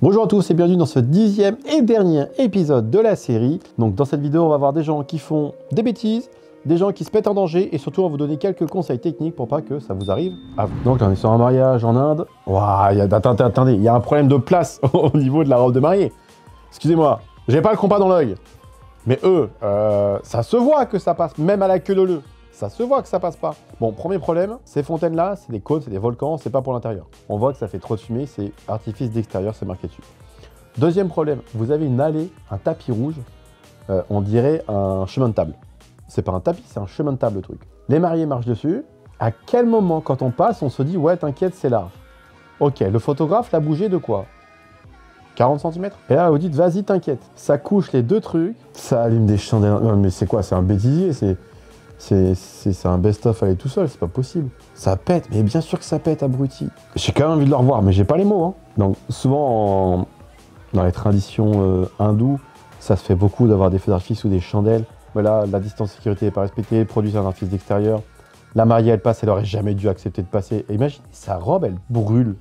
Bonjour à tous et bienvenue dans ce 10e et dernier épisode de la série. Donc dans cette vidéo, on va voir des gens qui font des bêtises, des gens qui se mettent en danger et surtout on va vous donner quelques conseils techniques pour pas que ça vous arrive à vous. Donc là on est sur un mariage en Inde. Waouh, attendez, il y a un problème de place au niveau de la robe de mariée. Excusez-moi, j'ai pas le compas dans l'œil. Mais eux, ça se voit que ça passe, même à la queue leu. Ça se voit que ça passe pas. Bon, premier problème, ces fontaines-là, c'est des côtes, c'est des volcans, c'est pas pour l'intérieur. On voit que ça fait trop de fumée, c'est artifice d'extérieur, c'est marqué dessus. Deuxième problème, vous avez une allée, un tapis rouge, on dirait un chemin de table. C'est pas un tapis, c'est un chemin de table le truc. Les mariés marchent dessus. À quel moment, quand on passe, on se dit, ouais, t'inquiète, c'est large. Ok, le photographe l'a bougé de quoi 40 cm. Et là, vous dites, vas-y, t'inquiète. Ça couche les deux trucs, ça allume des chandelles. Non, mais c'est quoi? C'est un bêtisier, c'est un best-of à aller tout seul, c'est pas possible. Ça pète, mais bien sûr que ça pète, abruti. J'ai quand même envie de le revoir, mais j'ai pas les mots. Hein. Donc souvent, dans les traditions hindoues, ça se fait beaucoup d'avoir des feux d'artifice ou des chandelles. Voilà, la distance de sécurité n'est pas respectée, le produit c'est un artifice d'extérieur. La mariée, elle passe, elle aurait jamais dû accepter de passer. Et imaginez, sa robe, elle brûle.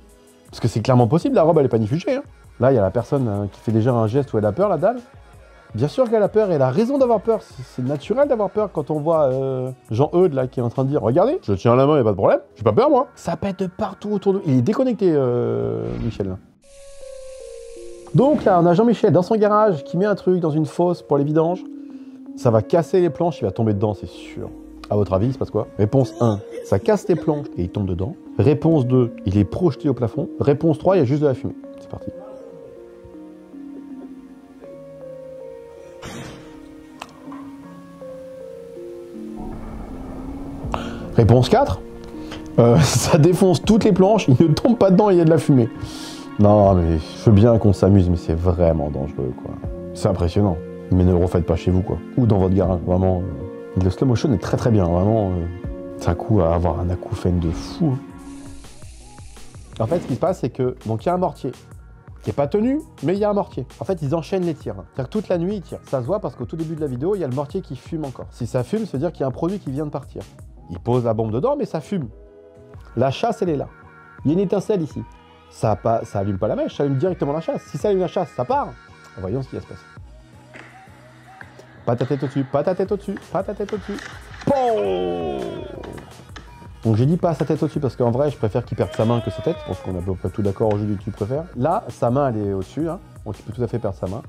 Parce que c'est clairement possible, la robe, elle est panifugée. Hein. Là, il y a la personne qui fait déjà un geste où elle a peur, la dalle. Bien sûr qu'elle a peur, et elle a raison d'avoir peur. C'est naturel d'avoir peur quand on voit Jean-Eudes là qui est en train de dire « Regardez, je tiens la main, il n'y a pas de problème, j'ai pas peur moi ». Ça pète de partout autour de lui. Il est déconnecté, Michel. Là. Donc là, on a Jean-Michel dans son garage qui met un truc dans une fosse pour les vidanges. Ça va casser les planches, il va tomber dedans, c'est sûr. À votre avis, il se passe quoi? Réponse 1, ça casse les planches et il tombe dedans. Réponse 2, il est projeté au plafond. Réponse 3, il y a juste de la fumée. C'est parti. Réponse 4, ça défonce toutes les planches, il ne tombe pas dedans et il y a de la fumée. Non, mais je veux bien qu'on s'amuse, mais c'est vraiment dangereux, quoi. C'est impressionnant. Mais ne le refaites pas chez vous, quoi. Ou dans votre garage, vraiment. Le slow motion est très très bien, vraiment. C'est un coup à avoir un acouphène de fou. En fait, ce qui se passe, c'est que, donc il y a un mortier qui n'est pas tenu, mais il y a un mortier. En fait, ils enchaînent les tirs. C'est-à-dire que toute la nuit, ils tirent. Ça se voit parce qu'au tout début de la vidéo, il y a le mortier qui fume encore. Si ça fume, ça veut dire qu'il y a un produit qui vient de partir. Il pose la bombe dedans, mais ça fume. La chasse, elle est là. Il y a une étincelle ici. Ça allume pas la mèche, ça allume directement la chasse. Si ça allume la chasse, ça part. Voyons ce qui va se passer. Pas ta tête au-dessus, pas ta tête au-dessus, pas ta tête au-dessus. Bon. Donc j'ai dit pas sa tête au-dessus parce qu'en vrai, je préfère qu'il perde sa main que sa tête. Je pense qu'on est à peu près tout d'accord aujourd'hui, tu préfères. Là, sa main, elle est au-dessus, hein, donc il peut tout à fait perdre sa main.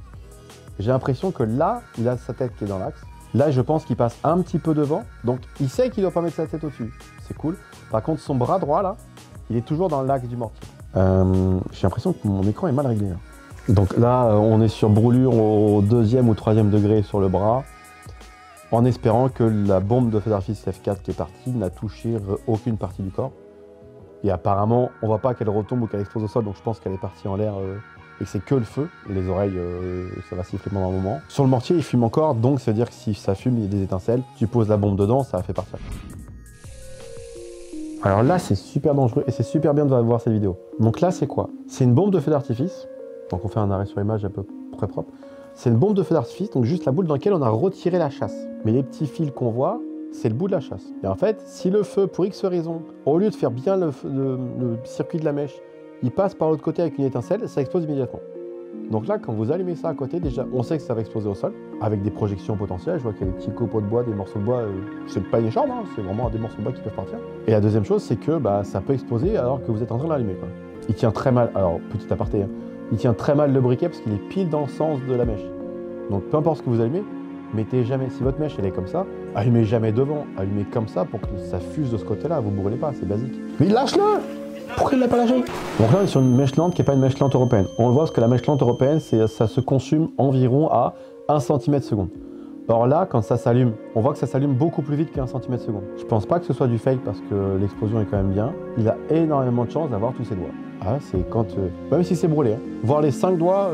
J'ai l'impression que là, il a sa tête qui est dans l'axe. Là, je pense qu'il passe un petit peu devant, donc il sait qu'il ne doit pas mettre sa tête au-dessus. C'est cool. Par contre, son bras droit, là, il est toujours dans l'axe du mortier. J'ai l'impression que mon écran est mal réglé. Hein. Donc là, on est sur brûlure au 2e ou 3e degré sur le bras, en espérant que la bombe de feu d'artifice F4 qui est partie n'a touché aucune partie du corps. Et apparemment, on ne voit pas qu'elle retombe ou qu'elle explose au sol, donc je pense qu'elle est partie en l'air et que c'est que le feu. Les oreilles, ça va siffler pendant un moment. Sur le mortier, il fume encore, donc ça veut dire que si ça fume, il y a des étincelles. Tu poses la bombe dedans, ça fait partir. Alors là, c'est super dangereux et c'est super bien de voir cette vidéo. Donc là, c'est quoi? C'est une bombe de feu d'artifice. Donc on fait un arrêt sur image à peu près propre. C'est une bombe de feu d'artifice, donc juste la boule dans laquelle on a retiré la chasse. Mais les petits fils qu'on voit, c'est le bout de la chasse. Et en fait, si le feu, pour X raison, au lieu de faire bien le circuit de la mèche, il passe par l'autre côté avec une étincelle, ça explose immédiatement. Donc là, quand vous allumez ça à côté, déjà, on sait que ça va exploser au sol, avec des projections potentielles. Je vois qu'il y a des petits copeaux de bois, des morceaux de bois. C'est pas une écharpe, hein, c'est vraiment des morceaux de bois qui peuvent partir. Et la deuxième chose, c'est que ça peut exploser alors que vous êtes en train de l'allumer. Il tient très mal, alors petit aparté, hein, il tient très mal le briquet parce qu'il est pile dans le sens de la mèche. Donc peu importe ce que vous allumez, mettez jamais, si votre mèche elle est comme ça, allumez jamais devant, allumez comme ça pour que ça fuse de ce côté-là, vous brûlez pas, c'est basique. Mais lâche-le! Pourquoi il l'a pas lâché? Donc là on est sur une mèche lente qui n'est pas une mèche lente européenne. On le voit parce que la mèche lente européenne, ça se consume environ à 1 cm/s. Or là, quand ça s'allume, on voit que ça s'allume beaucoup plus vite qu'1 cm/s. Je pense pas que ce soit du fake parce que l'explosion est quand même bien. Il a énormément de chance d'avoir tous ses doigts. Ah, c'est quand... même si c'est brûlé. Hein. Voir les 5 doigts,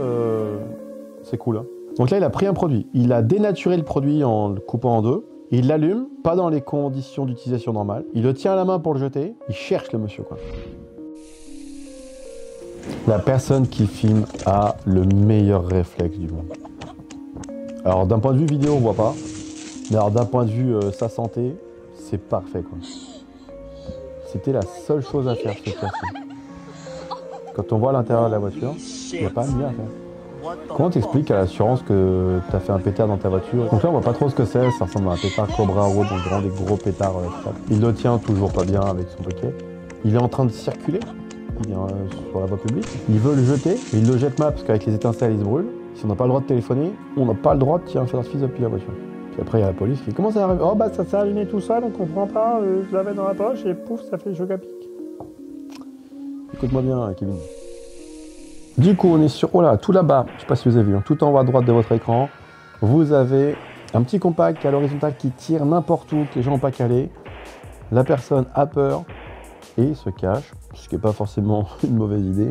c'est cool. Hein. Donc là, il a pris un produit. Il a dénaturé le produit en le coupant en deux. Il l'allume, pas dans les conditions d'utilisation normales. Il le tient à la main pour le jeter. Il cherche le monsieur, quoi. La personne qui filme a le meilleur réflexe du monde. Alors d'un point de vue vidéo, on voit pas. Mais alors d'un point de vue sa santé, c'est parfait, quoi. C'était la seule chose à faire, ce cas-ci. quand on voit l'intérieur de la voiture, il n'y a pas de lien à faire. Comment t'expliques à l'assurance que tu as fait un pétard dans ta voiture? Donc là, on voit pas trop ce que c'est, ça ressemble à un pétard Cobra Road, donc vraiment des gros pétards. Il le tient toujours pas bien avec son paquet. Il est en train de circuler, il est sur la voie publique. Il veut le jeter, mais il le jette mal parce qu'avec les étincelles, il se brûle. Si on n'a pas le droit de téléphoner, on n'a pas le droit de tirer un feu d'artifice depuis la voiture. Puis après, il y a la police qui dit comment ça arrive? Oh bah ça s'est allumé tout seul, on comprend pas, je l'avais dans la poche et pouf, ça fait choc à pic. Écoute-moi bien, Kevin. Du coup, on est sur, oh là, tout là-bas, je sais pas si vous avez vu, hein, tout en haut à droite de votre écran, vous avez un petit compact à l'horizontale qui tire n'importe où, que les gens n'ont pas calé. La personne a peur et se cache, ce qui n'est pas forcément une mauvaise idée.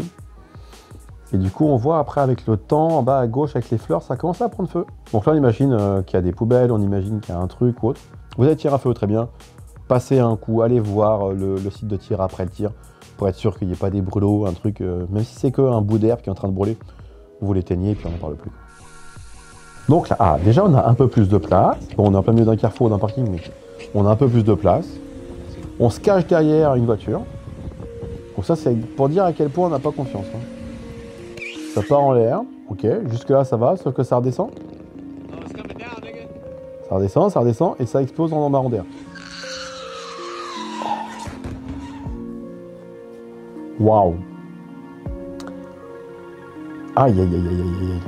Et du coup, on voit après avec le temps, en bas à gauche, avec les fleurs, ça commence à prendre feu. Donc là, on imagine qu'il y a des poubelles, on imagine qu'il y a un truc ou autre. Vous allez tirer un feu, très bien. Passez un coup, allez voir le site de tir après le tir, pour être sûr qu'il n'y ait pas des brûlots, un truc, même si c'est qu'un bout d'herbe qui est en train de brûler, vous l'éteignez et puis on n'en parle plus. Donc là, déjà on a un peu plus de place. Bon, on est en plein milieu d'un carrefour ou d'un parking, mais on a un peu plus de place. On se cache derrière une voiture. Donc ça, c'est pour dire à quel point on n'a pas confiance. Hein. Ça part en l'air, ok, jusque là ça va, sauf que ça redescend. Ça redescend, et ça explose en marron d'air. Waouh! Aïe, aïe, aïe, aïe, aïe.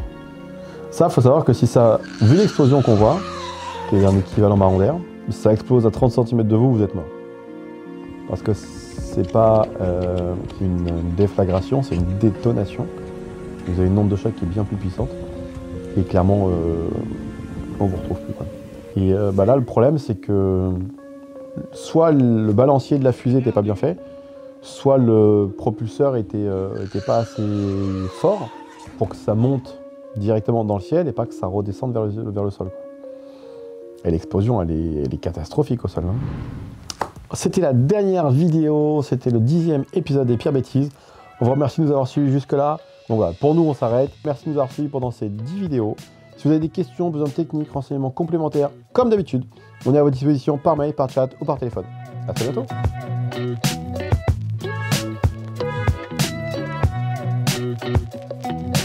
Ça, faut savoir que si ça, vu l'explosion qu'on voit, qui est un équivalent marron d'air, si ça explose à 30 cm de vous, vous êtes mort. Parce que c'est pas une déflagration, c'est une détonation. Vous avez une onde de choc qui est bien plus puissante. Et clairement, on vous retrouve plus, quoi. Et là, le problème, c'est que soit le balancier de la fusée n'était pas bien fait, soit le propulseur était pas assez fort pour que ça monte directement dans le ciel et pas que ça redescende vers le sol. Et l'explosion, elle est catastrophique au sol. Hein. C'était la dernière vidéo, c'était le 10e épisode des Pires Bêtises. On vous remercie de nous avoir suivis jusque-là. Donc voilà, pour nous, on s'arrête. Merci de nous avoir suivis pendant ces 10 vidéos. Si vous avez des questions, besoin de techniques, renseignements complémentaires, comme d'habitude, on est à votre disposition par mail, par chat ou par téléphone. À très bientôt.